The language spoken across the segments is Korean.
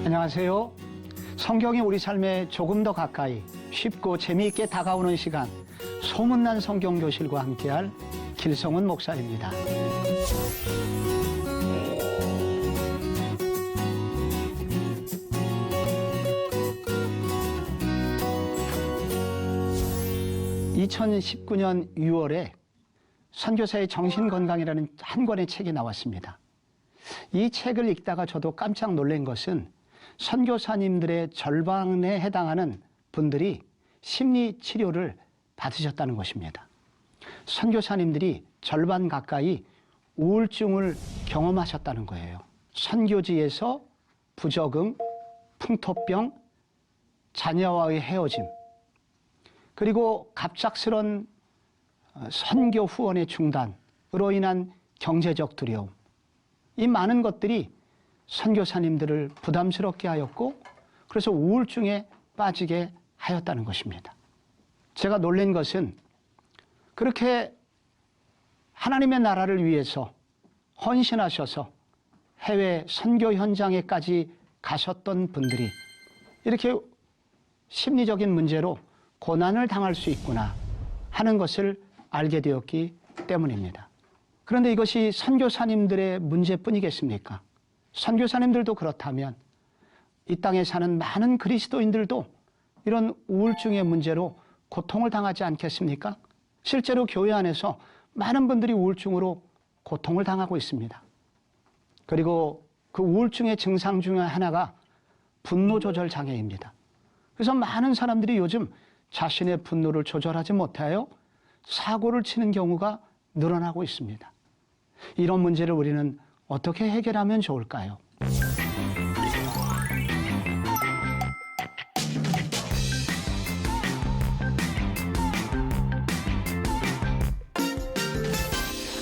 안녕하세요. 성경이 우리 삶에 조금 더 가까이 쉽고 재미있게 다가오는 시간, 소문난 성경교실과 함께할 길성훈 목사입니다. (2019년 6월에) 선교사의 정신건강이라는 한 권의 책이 나왔습니다. 이 책을 읽다가 저도 깜짝 놀란 것은 선교사님들의 절반에 해당하는 분들이 심리치료를 받으셨다는 것입니다. 선교사님들이 절반 가까이 우울증을 경험하셨다는 거예요. 선교지에서 부적응, 풍토병, 자녀와의 헤어짐, 그리고 갑작스런 선교 후원의 중단으로 인한 경제적 두려움, 이 많은 것들이 선교사님들을 부담스럽게 하였고, 그래서 우울증에 빠지게 하였다는 것입니다. 제가 놀란 것은 그렇게 하나님의 나라를 위해서 헌신하셔서 해외 선교 현장에까지 가셨던 분들이 이렇게 심리적인 문제로 고난을 당할 수 있구나 하는 것을 알게 되었기 때문입니다. 그런데 이것이 선교사님들의 문제뿐이겠습니까? 선교사님들도 그렇다면 이 땅에 사는 많은 그리스도인들도 이런 우울증의 문제로 고통을 당하지 않겠습니까? 실제로 교회 안에서 많은 분들이 우울증으로 고통을 당하고 있습니다. 그리고 그 우울증의 증상 중에 하나가 분노 조절 장애입니다. 그래서 많은 사람들이 요즘 자신의 분노를 조절하지 못하여 사고를 치는 경우가 늘어나고 있습니다. 이런 문제를 우리는 어떻게 해결하면 좋을까요?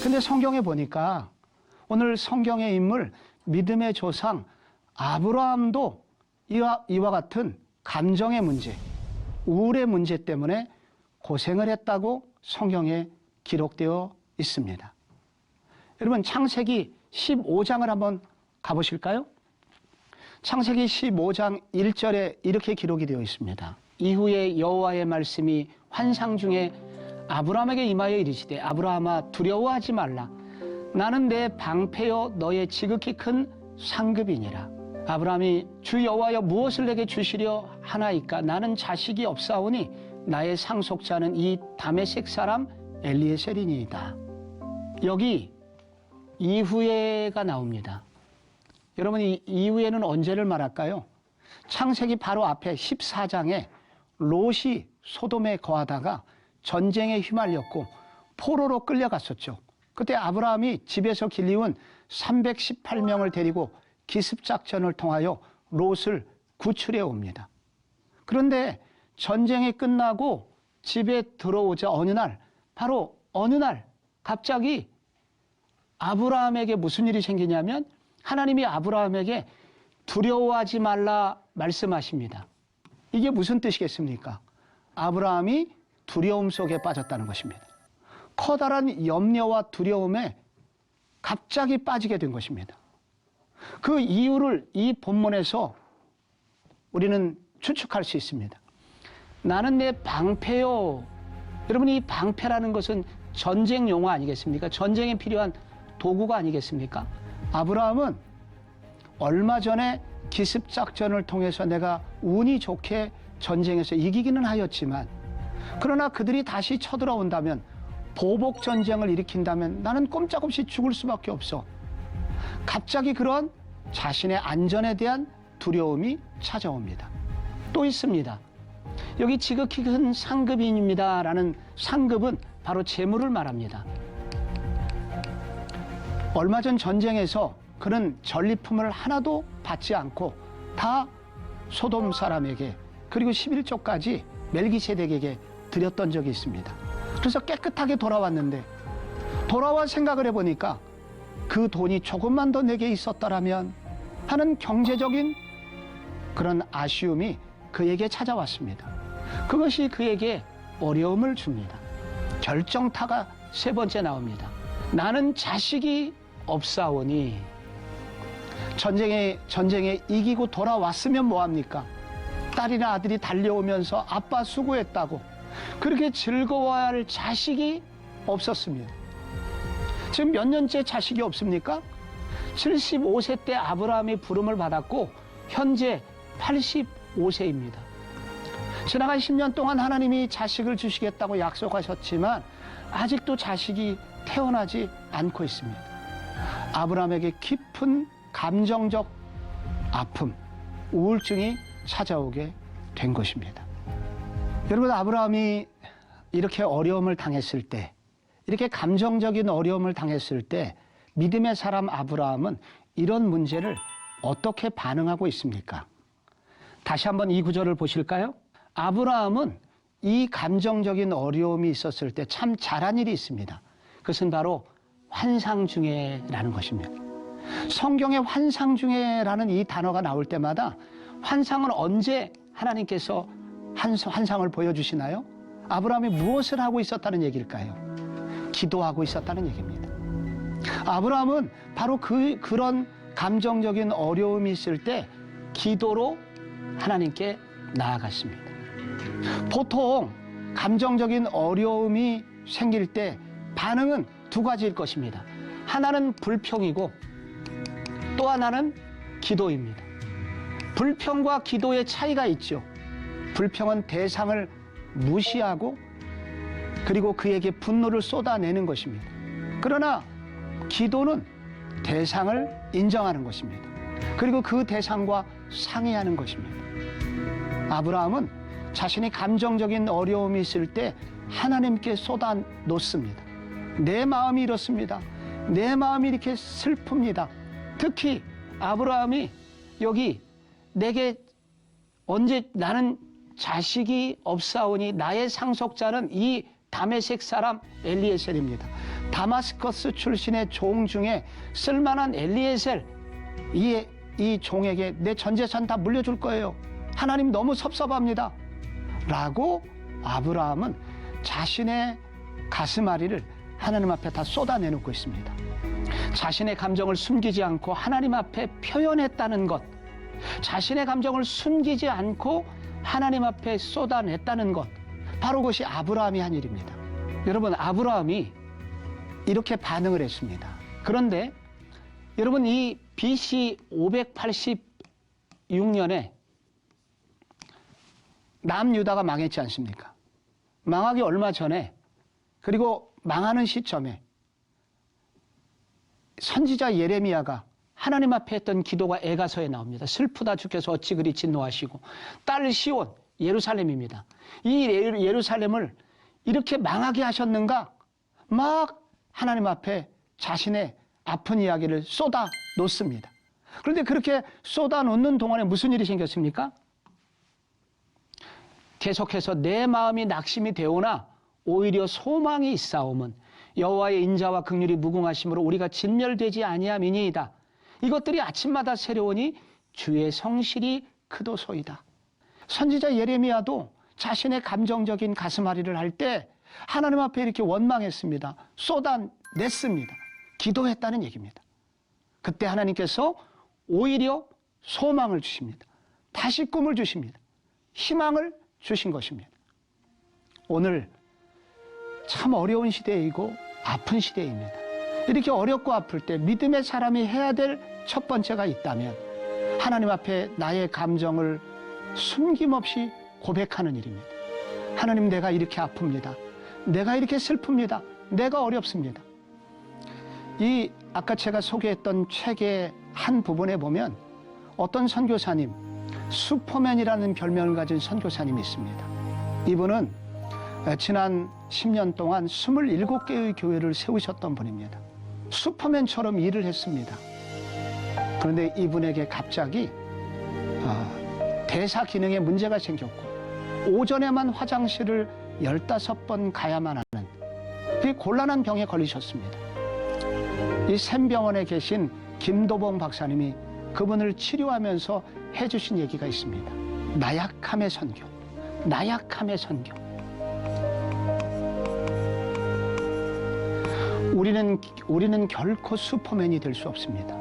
근데 성경에 보니까 오늘 성경의 인물 믿음의 조상 아브라함도 이와 같은 감정의 문제, 우울의 문제 때문에 고생을 했다고 성경에 기록되어 있습니다. 여러분, 창세기 15장을 한번 가보실까요? 창세기 15장 1절에 이렇게 기록이 되어 있습니다. 이후에 여호와의 말씀이 환상 중에 아브라함에게 임하여 이르시되 아브라함아 두려워하지 말라. 나는 내 방패여 너의 지극히 큰 상급이니라. 아브라함이 주 여호와여 무엇을 내게 주시려 하나이까? 나는 자식이 없사오니 나의 상속자는 이 다메섹 사람 엘리에셀이니이다. 여기 이후에가 나옵니다. 여러분, 이 이후에는 언제를 말할까요? 창세기 바로 앞에 14장에 롯이 소돔에 거하다가 전쟁에 휘말렸고 포로로 끌려갔었죠. 그때 아브라함이 집에서 길리운 318명을 데리고 기습작전을 통하여 롯을 구출해 옵니다. 그런데 전쟁이 끝나고 집에 들어오자 바로 어느 날 갑자기 아브라함에게 무슨 일이 생기냐면 하나님이 아브라함에게 두려워하지 말라 말씀하십니다. 이게 무슨 뜻이겠습니까? 아브라함이 두려움 속에 빠졌다는 것입니다. 커다란 염려와 두려움에 갑자기 빠지게 된 것입니다. 그 이유를 이 본문에서 우리는 추측할 수 있습니다. 나는 내 방패요. 여러분, 이 방패라는 것은 전쟁 용어 아니겠습니까? 전쟁에 필요한 도구가 아니겠습니까? 아브라함은 얼마 전에 기습작전을 통해서 내가 운이 좋게 전쟁에서 이기기는 하였지만, 그러나 그들이 다시 쳐들어온다면, 보복전쟁을 일으킨다면 나는 꼼짝없이 죽을 수밖에 없어. 갑자기 그런 자신의 안전에 대한 두려움이 찾아옵니다. 또 있습니다. 여기 지극히 큰 상급인입니다 라는 상급은 바로 재물을 말합니다. 얼마 전 전쟁에서 그는 전리품을 하나도 받지 않고 다 소돔 사람에게, 그리고 11조까지 멜기세덱에게 드렸던 적이 있습니다. 그래서 깨끗하게 돌아왔는데, 돌아와 생각을 해보니까 그 돈이 조금만 더 내게 있었더라면 하는 경제적인 그런 아쉬움이 그에게 찾아왔습니다. 그것이 그에게 어려움을 줍니다. 결정타가 세 번째 나옵니다. 나는 자식이 없사오니. 전쟁에 이기고 돌아왔으면 뭐합니까? 딸이나 아들이 달려오면서 아빠 수고했다고 그렇게 즐거워야 할 자식이 없었습니다. 지금 몇 년째 자식이 없습니까? 75세 때 아브라함이 부름을 받았고 현재 85세입니다. 지나간 10년 동안 하나님이 자식을 주시겠다고 약속하셨지만 아직도 자식이 태어나지 않고 있습니다. 아브라함에게 깊은 감정적 아픔, 우울증이 찾아오게 된 것입니다. 여러분, 아브라함이 이렇게 어려움을 당했을 때, 이렇게 감정적인 어려움을 당했을 때 믿음의 사람 아브라함은 이런 문제를 어떻게 반응하고 있습니까? 다시 한번 이 구절을 보실까요? 아브라함은 이 감정적인 어려움이 있었을 때 참 잘한 일이 있습니다. 그것은 바로 환상 중에라는 것입니다. 성경에 환상 중에라는 이 단어가 나올 때마다 환상은 언제 하나님께서 환상을 보여주시나요? 아브라함이 무엇을 하고 있었다는 얘기일까요? 기도하고 있었다는 얘기입니다. 아브라함은 바로 그런 감정적인 어려움이 있을 때 기도로 하나님께 나아갔습니다. 보통 감정적인 어려움이 생길 때 반응은 두 가지일 것입니다. 하나는 불평이고 또 하나는 기도입니다. 불평과 기도의 차이가 있죠. 불평은 대상을 무시하고 그리고 그에게 분노를 쏟아내는 것입니다. 그러나 기도는 대상을 인정하는 것입니다. 그리고 그 대상과 상의하는 것입니다. 아브라함은 자신이 감정적인 어려움이 있을 때 하나님께 쏟아놓습니다. 내 마음이 이렇습니다. 내 마음이 이렇게 슬픕니다. 특히 아브라함이 여기 내게 언제 나는 자식이 없사오니 나의 상속자는 이 다메섹 사람 엘리에셀입니다. 다마스커스 출신의 종 중에 쓸만한 엘리에셀 이 종에게 내 전 재산 다 물려줄 거예요. 하나님 너무 섭섭합니다. 라고 아브라함은 자신의 가슴앓이를 하나님 앞에 다 쏟아내놓고 있습니다. 자신의 감정을 숨기지 않고 하나님 앞에 표현했다는 것, 자신의 감정을 숨기지 않고 하나님 앞에 쏟아냈다는 것, 바로 그것이 아브라함이 한 일입니다. 여러분, 아브라함이 이렇게 반응을 했습니다. 그런데 여러분, 이 BC 586년에 남유다가 망했지 않습니까? 망하기 얼마 전에, 그리고 망하는 시점에 선지자 예레미야가 하나님 앞에 했던 기도가 에가서에 나옵니다. 슬프다 주께서 어찌 그리 진노하시고. 딸 시온, 예루살렘입니다. 이 예루살렘을 이렇게 망하게 하셨는가? 막 하나님 앞에 자신의 아픈 이야기를 쏟아 놓습니다. 그런데 그렇게 쏟아 놓는 동안에 무슨 일이 생겼습니까? 계속해서 내 마음이 낙심이 되오나 오히려 소망이 있사옴은 여호와의 인자와 긍휼이 무궁하심으로 우리가 진멸되지 아니함이니이다. 이것들이 아침마다 새로우니 주의 성실이 크도소이다. 선지자 예레미야도 자신의 감정적인 가슴앓이를 할 때 하나님 앞에 이렇게 원망했습니다. 쏟아냈습니다. 기도했다는 얘기입니다. 그때 하나님께서 오히려 소망을 주십니다. 다시 꿈을 주십니다. 희망을 주신 것입니다. 오늘 참 어려운 시대이고 아픈 시대입니다. 이렇게 어렵고 아플 때 믿음의 사람이 해야 될 첫 번째가 있다면 하나님 앞에 나의 감정을 숨김없이 고백하는 일입니다. 하나님, 내가 이렇게 아픕니다. 내가 이렇게 슬픕니다. 내가 어렵습니다. 이 아까 제가 소개했던 책의 한 부분에 보면 어떤 선교사님, 슈퍼맨이라는 별명을 가진 선교사님이 있습니다. 이분은 지난 10년 동안 27개의 교회를 세우셨던 분입니다. 슈퍼맨처럼 일을 했습니다. 그런데 이분에게 갑자기 대사 기능에 문제가 생겼고 오전에만 화장실을 15번 가야만 하는 그 곤란한 병에 걸리셨습니다. 이 샘병원에 계신 김도봉 박사님이 그분을 치료하면서 해주신 얘기가 있습니다. 나약함의 선교, 나약함의 선교. 우리는 결코 슈퍼맨이 될 수 없습니다.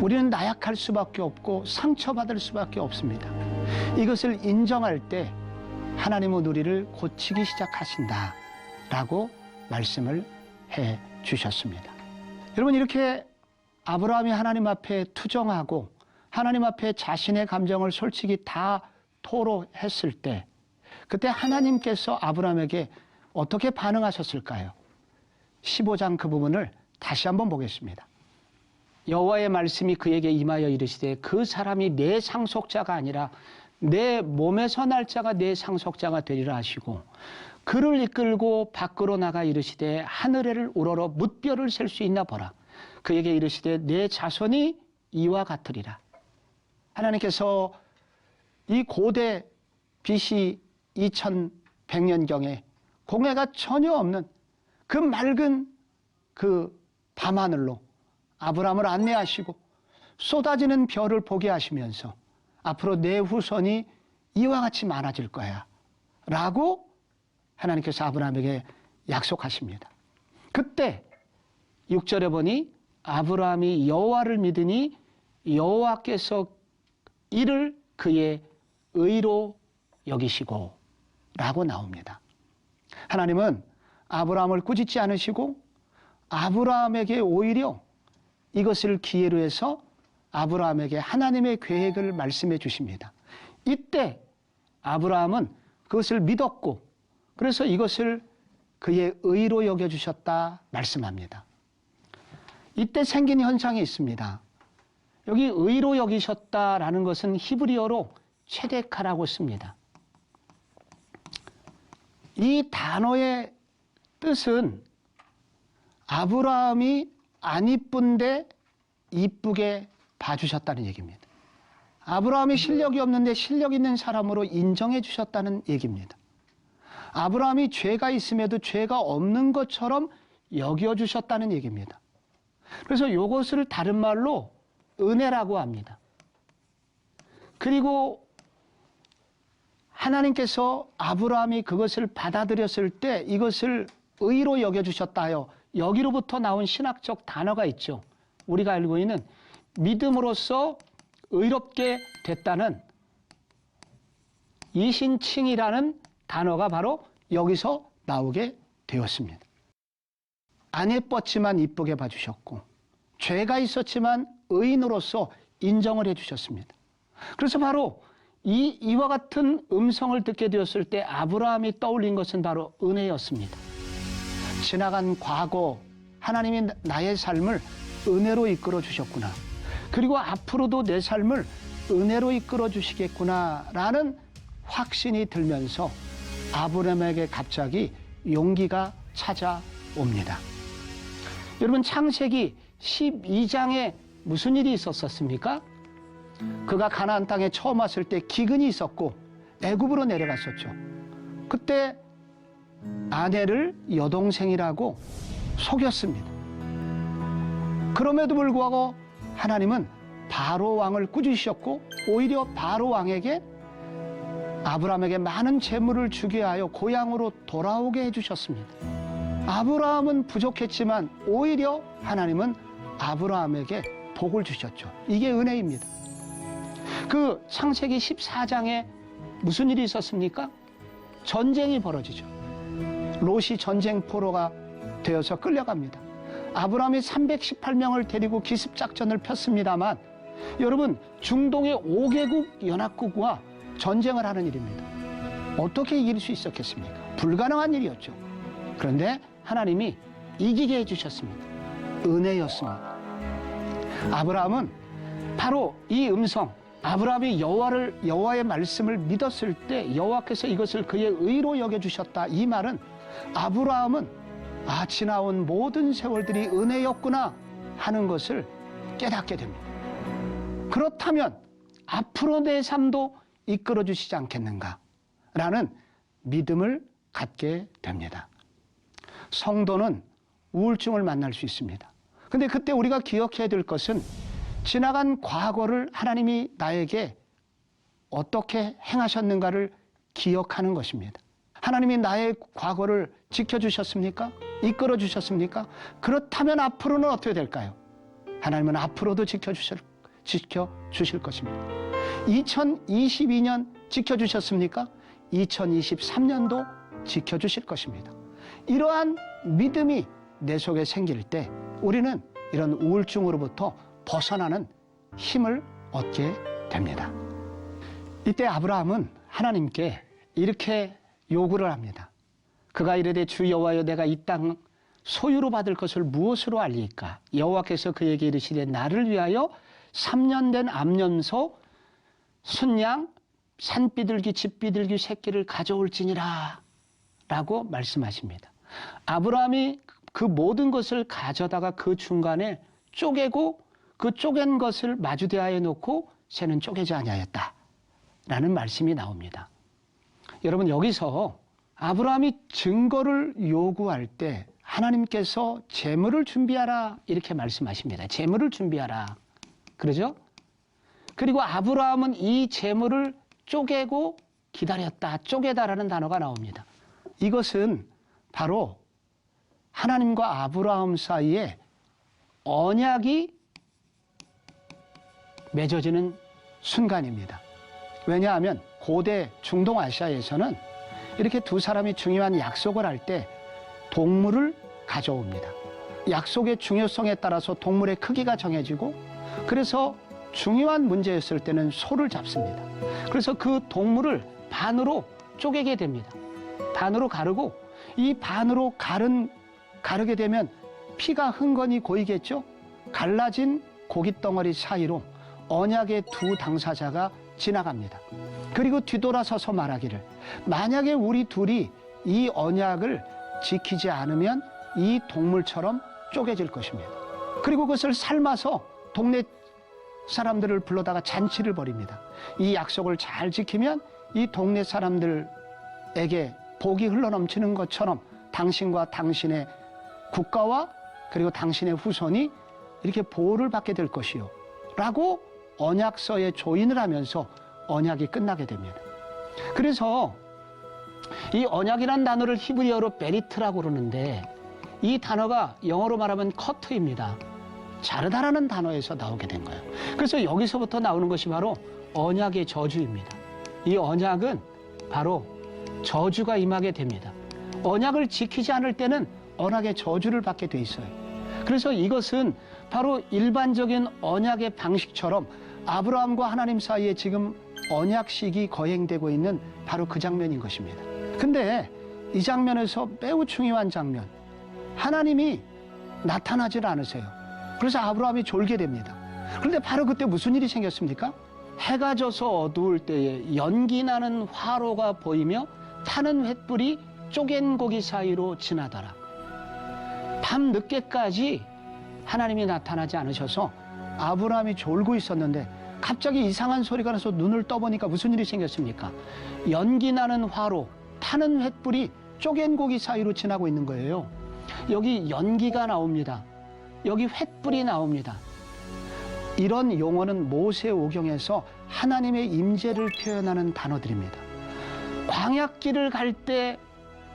우리는 나약할 수밖에 없고 상처받을 수밖에 없습니다. 이것을 인정할 때 하나님은 우리를 고치기 시작하신다라고 말씀을 해 주셨습니다. 여러분, 이렇게 아브라함이 하나님 앞에 투정하고 하나님 앞에 자신의 감정을 솔직히 다 토로했을 때 그때 하나님께서 아브라함에게 어떻게 반응하셨을까요? 15장 그 부분을 다시 한번 보겠습니다. 여호와의 말씀이 그에게 임하여 이르시되 그 사람이 내 상속자가 아니라 내 몸에서 날 자가 내 상속자가 되리라 하시고 그를 이끌고 밖으로 나가 이르시되 하늘을 우러러 뭇별을 셀 수 있나 보라. 그에게 이르시되 내 자손이 이와 같으리라. 하나님께서 이 고대 BC 2100년경에 공해가 전혀 없는 그 맑은 그 밤하늘로 아브라함을 안내하시고 쏟아지는 별을 보게 하시면서 앞으로 내 후손이 이와 같이 많아질 거야 라고 하나님께서 아브라함에게 약속하십니다. 그때 6절에 보니 아브라함이 여호와를 믿으니 여호와께서 이를 그의 의로 여기시고 라고 나옵니다. 하나님은 아브라함을 꾸짖지 않으시고 아브라함에게 오히려 이것을 기회로 해서 아브라함에게 하나님의 계획을 말씀해 주십니다. 이때 아브라함은 그것을 믿었고 그래서 이것을 그의 의로 여겨주셨다 말씀합니다. 이때 생긴 현상이 있습니다. 여기 의로 여기셨다라는 것은 히브리어로 체데카라고 씁니다. 이 단어의 뜻은 아브라함이 안 이쁜데 이쁘게 봐주셨다는 얘기입니다. 아브라함이 실력이 없는데 실력 있는 사람으로 인정해 주셨다는 얘기입니다. 아브라함이 죄가 있음에도 죄가 없는 것처럼 여겨주셨다는 얘기입니다. 그래서 이것을 다른 말로 은혜라고 합니다. 그리고 하나님께서 아브라함이 그것을 받아들였을 때 이것을 의로 여겨주셨다 하여 여기로부터 나온 신학적 단어가 있죠. 우리가 알고 있는 믿음으로써 의롭게 됐다는 이신칭이라는 단어가 바로 여기서 나오게 되었습니다. 안 예뻤지만 이쁘게 봐주셨고 죄가 있었지만 의인으로서 인정을 해주셨습니다. 그래서 바로 이와 같은 음성을 듣게 되었을 때 아브라함이 떠올린 것은 바로 은혜였습니다. 지나간 과거 하나님이 나의 삶을 은혜로 이끌어 주셨구나. 그리고 앞으로도 내 삶을 은혜로 이끌어 주시겠구나라는 확신이 들면서 아브라함에게 갑자기 용기가 찾아옵니다. 여러분, 창세기 12장에 무슨 일이 있었습니까? 그가 가나안 땅에 처음 왔을 때 기근이 있었고 애굽으로 내려갔었죠. 그때 아내를 여동생이라고 속였습니다. 그럼에도 불구하고 하나님은 바로 왕을 꾸짖으셨고 오히려 바로 왕에게 아브라함에게 많은 재물을 주게 하여 고향으로 돌아오게 해주셨습니다. 아브라함은 부족했지만 오히려 하나님은 아브라함에게 복을 주셨죠. 이게 은혜입니다. 그 창세기 14장에 무슨 일이 있었습니까? 전쟁이 벌어지죠. 롯이 전쟁 포로가 되어서 끌려갑니다. 아브라함이 318명을 데리고 기습작전을 폈습니다만 여러분, 중동의 5개국 연합국과 전쟁을 하는 일입니다. 어떻게 이길 수 있었겠습니까? 불가능한 일이었죠. 그런데 하나님이 이기게 해주셨습니다. 은혜였습니다. 아브라함은 바로 이 음성, 아브라함이 여호와의 말씀을 믿었을 때 여호와께서 이것을 그의 의로 여겨주셨다. 이 말은 아브라함은 지나온 모든 세월들이 은혜였구나 하는 것을 깨닫게 됩니다. 그렇다면 앞으로 내 삶도 이끌어 주시지 않겠는가라는 믿음을 갖게 됩니다. 성도는 우울증을 만날 수 있습니다. 근데 그때 우리가 기억해야 될 것은 지나간 과거를 하나님이 나에게 어떻게 행하셨는가를 기억하는 것입니다. 하나님이 나의 과거를 지켜주셨습니까? 이끌어 주셨습니까? 그렇다면 앞으로는 어떻게 될까요? 하나님은 앞으로도 지켜주실 지켜주실 것입니다. 2022년 지켜주셨습니까? 2023년도 지켜주실 것입니다. 이러한 믿음이 내 속에 생길 때 우리는 이런 우울증으로부터 벗어나는 힘을 얻게 됩니다. 이때 아브라함은 하나님께 이렇게 요구를 합니다. 그가 이르되 주 여호와여 내가 이 땅 소유로 받을 것을 무엇으로 알리까? 여호와께서 그에게 이르시되 나를 위하여 3년 된 암염소 순양 산비둘기 집비둘기 새끼를 가져올지니라 라고 말씀하십니다. 아브라함이 그 모든 것을 가져다가 그 중간에 쪼개고 그 쪼갠 것을 마주대하여 놓고 새는 쪼개지 아니하였다 라는 말씀이 나옵니다. 여러분, 여기서 아브라함이 증거를 요구할 때 하나님께서 재물을 준비하라 이렇게 말씀하십니다. 재물을 준비하라. 그러죠? 그리고 아브라함은 이 재물을 쪼개고 기다렸다. 쪼개다라는 단어가 나옵니다. 이것은 바로 하나님과 아브라함 사이에 언약이 맺어지는 순간입니다. 왜냐하면 고대 중동아시아에서는 이렇게 두 사람이 중요한 약속을 할 때 동물을 가져옵니다. 약속의 중요성에 따라서 동물의 크기가 정해지고 그래서 중요한 문제였을 때는 소를 잡습니다. 그래서 그 동물을 반으로 쪼개게 됩니다. 반으로 가르고 이 반으로 가르게 되면 피가 흥건히 고이겠죠? 갈라진 고깃덩어리 사이로 언약의 두 당사자가 지나갑니다. 그리고 뒤돌아서서 말하기를 만약에 우리 둘이 이 언약을 지키지 않으면 이 동물처럼 쪼개질 것입니다. 그리고 그것을 삶아서 동네 사람들을 불러다가 잔치를 벌입니다. 이 약속을 잘 지키면 이 동네 사람들에게 복이 흘러넘치는 것처럼 당신과 당신의 국가와 그리고 당신의 후손이 이렇게 보호를 받게 될 것이요 라고 언약서에 조인을 하면서 언약이 끝나게 됩니다. 그래서 이 언약이라는 단어를 히브리어로 베리트라고 그러는데 이 단어가 영어로 말하면 커트입니다. 자르다라는 단어에서 나오게 된 거예요. 그래서 여기서부터 나오는 것이 바로 언약의 저주입니다. 이 언약은 바로 저주가 임하게 됩니다. 언약을 지키지 않을 때는 언약의 저주를 받게 돼 있어요. 그래서 이것은 바로 일반적인 언약의 방식처럼 아브라함과 하나님 사이에 지금 언약식이 거행되고 있는 바로 그 장면인 것입니다. 근데 이 장면에서 매우 중요한 장면, 하나님이 나타나질 않으세요. 그래서 아브라함이 졸게 됩니다. 그런데 바로 그때 무슨 일이 생겼습니까? 해가 져서 어두울 때에 연기 나는 화로가 보이며 타는 횃불이 쪼갠 고기 사이로 지나더라. 밤 늦게까지 하나님이 나타나지 않으셔서 아브라함이 졸고 있었는데 갑자기 이상한 소리가 나서 눈을 떠보니까 무슨 일이 생겼습니까? 연기 나는 화로, 타는 횃불이 쪼갠 고기 사이로 지나고 있는 거예요. 여기 연기가 나옵니다. 여기 횃불이 나옵니다. 이런 용어는 모세오경에서 하나님의 임재를 표현하는 단어들입니다. 광야길을 갈 때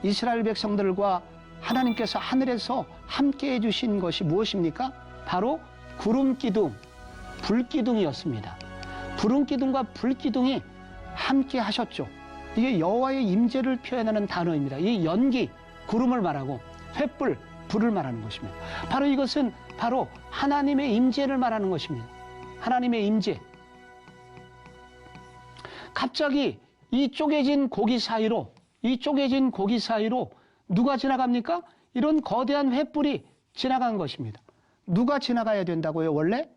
이스라엘 백성들과 하나님께서 하늘에서 함께 해주신 것이 무엇입니까? 바로 구름기둥, 불기둥이었습니다. 구름기둥과 불기둥이 함께 하셨죠. 이게 여호와의 임재를 표현하는 단어입니다. 이 연기, 구름을 말하고 횃불, 불을 말하는 것입니다. 바로 이것은 바로 하나님의 임재를 말하는 것입니다. 하나님의 임재. 갑자기 이 쪼개진 고기 사이로 누가 지나갑니까? 이런 거대한 횃불이 지나간 것입니다. 누가 지나가야 된다고요? 원래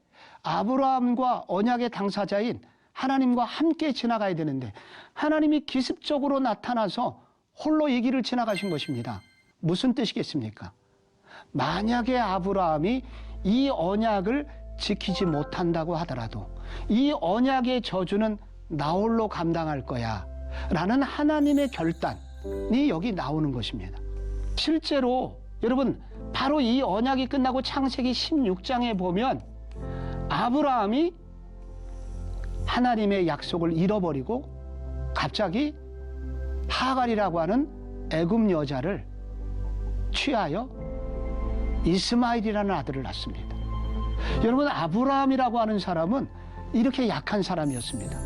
아브라함과 언약의 당사자인 하나님과 함께 지나가야 되는데 하나님이 기습적으로 나타나서 홀로 이 길을 지나가신 것입니다. 무슨 뜻이겠습니까? 만약에 아브라함이 이 언약을 지키지 못한다고 하더라도 이 언약의 저주는 나 홀로 감당할 거야 라는 하나님의 결단이 여기 나오는 것입니다. 실제로 여러분 바로 이 언약이 끝나고 창세기 16장에 보면 아브라함이 하나님의 약속을 잃어버리고 갑자기 하갈이라고 하는 애굽 여자를 취하여 이스마엘이라는 아들을 낳습니다. 여러분 아브라함이라고 하는 사람은 이렇게 약한 사람이었습니다.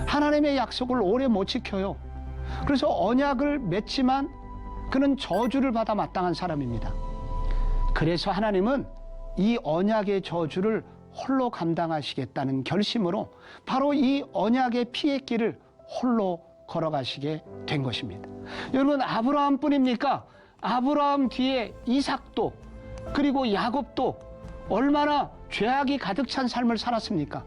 하나님의 약속을 오래 못 지켜요. 그래서 언약을 맺지만 그는 저주를 받아 마땅한 사람입니다. 그래서 하나님은 이 언약의 저주를 홀로 감당하시겠다는 결심으로 바로 이 언약의 피의 길을 홀로 걸어가시게 된 것입니다. 여러분, 아브라함뿐입니까? 아브라함 뒤에 이삭도 그리고 야곱도 얼마나 죄악이 가득 찬 삶을 살았습니까?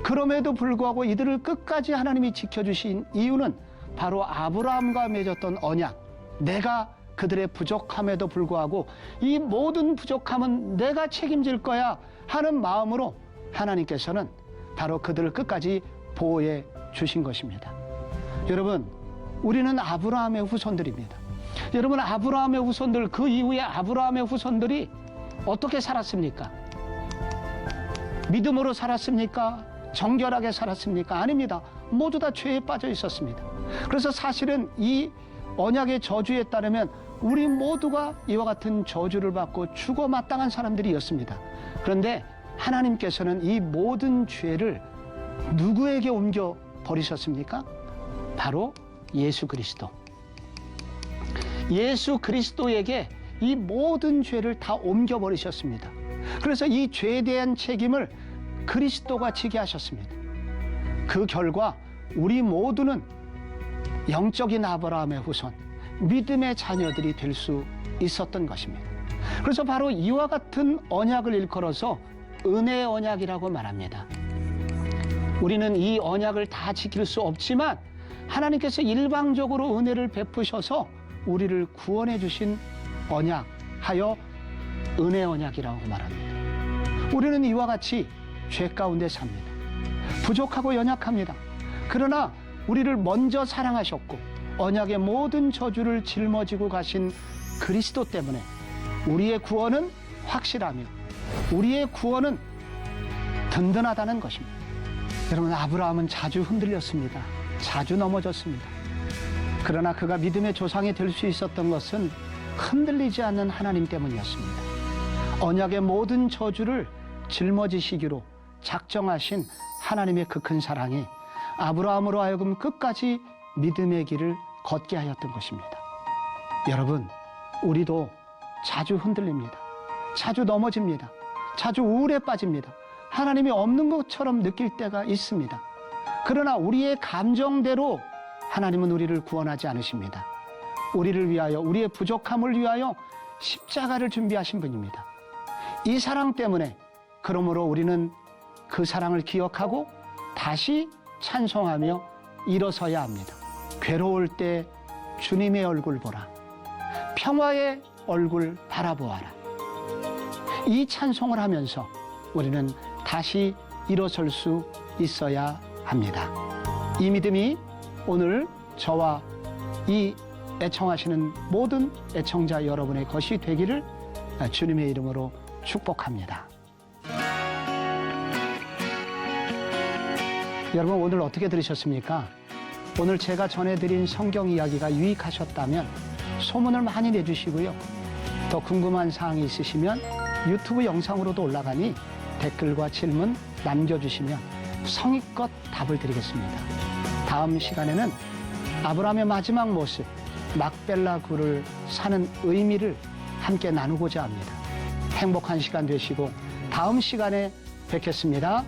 그럼에도 불구하고 이들을 끝까지 하나님이 지켜주신 이유는 바로 아브라함과 맺었던 언약, 내가 그들의 부족함에도 불구하고 이 모든 부족함은 내가 책임질 거야 하는 마음으로 하나님께서는 바로 그들을 끝까지 보호해 주신 것입니다. 여러분, 우리는 아브라함의 후손들입니다. 여러분, 아브라함의 후손들, 그 이후에 아브라함의 후손들이 어떻게 살았습니까? 믿음으로 살았습니까? 정결하게 살았습니까? 아닙니다. 모두 다 죄에 빠져 있었습니다. 그래서 사실은 이 언약의 저주에 따르면 우리 모두가 이와 같은 저주를 받고 죽어 마땅한 사람들이었습니다. 그런데 하나님께서는 이 모든 죄를 누구에게 옮겨 버리셨습니까? 바로 예수 그리스도. 예수 그리스도에게 이 모든 죄를 다 옮겨 버리셨습니다. 그래서 이 죄에 대한 책임을 그리스도가 지게 하셨습니다. 그 결과 우리 모두는 영적인 아브라함의 후손, 믿음의 자녀들이 될 수 있었던 것입니다. 그래서 바로 이와 같은 언약을 일컬어서 은혜의 언약이라고 말합니다. 우리는 이 언약을 다 지킬 수 없지만 하나님께서 일방적으로 은혜를 베푸셔서 우리를 구원해 주신 언약하여 은혜 언약이라고 말합니다. 우리는 이와 같이 죄 가운데 삽니다. 부족하고 연약합니다. 그러나 우리를 먼저 사랑하셨고 언약의 모든 저주를 짊어지고 가신 그리스도 때문에 우리의 구원은 확실하며 우리의 구원은 든든하다는 것입니다. 여러분, 아브라함은 자주 흔들렸습니다. 자주 넘어졌습니다. 그러나 그가 믿음의 조상이 될 수 있었던 것은 흔들리지 않는 하나님 때문이었습니다. 언약의 모든 저주를 짊어지시기로 작정하신 하나님의 그 큰 사랑이 아브라함으로 하여금 끝까지 믿음의 길을 걷게 하였던 것입니다. 여러분, 우리도 자주 흔들립니다. 자주 넘어집니다. 자주 우울에 빠집니다. 하나님이 없는 것처럼 느낄 때가 있습니다. 그러나 우리의 감정대로 하나님은 우리를 구원하지 않으십니다. 우리를 위하여, 우리의 부족함을 위하여 십자가를 준비하신 분입니다. 이 사랑 때문에 그러므로 우리는 그 사랑을 기억하고 다시 찬송하며 일어서야 합니다. 괴로울 때 주님의 얼굴 보라. 평화의 얼굴 바라보아라. 이 찬송을 하면서 우리는 다시 일어설 수 있어야 합니다. 이 믿음이 오늘 저와 이 애청하시는 모든 애청자 여러분의 것이 되기를 주님의 이름으로 축복합니다. 여러분, 오늘 어떻게 들으셨습니까? 오늘 제가 전해드린 성경 이야기가 유익하셨다면 소문을 많이 내주시고요. 더 궁금한 사항이 있으시면 유튜브 영상으로도 올라가니 댓글과 질문 남겨주시면 성의껏 답을 드리겠습니다. 다음 시간에는 아브라함의 마지막 모습, 막벨라 굴을 사는 의미를 함께 나누고자 합니다. 행복한 시간 되시고 다음 시간에 뵙겠습니다.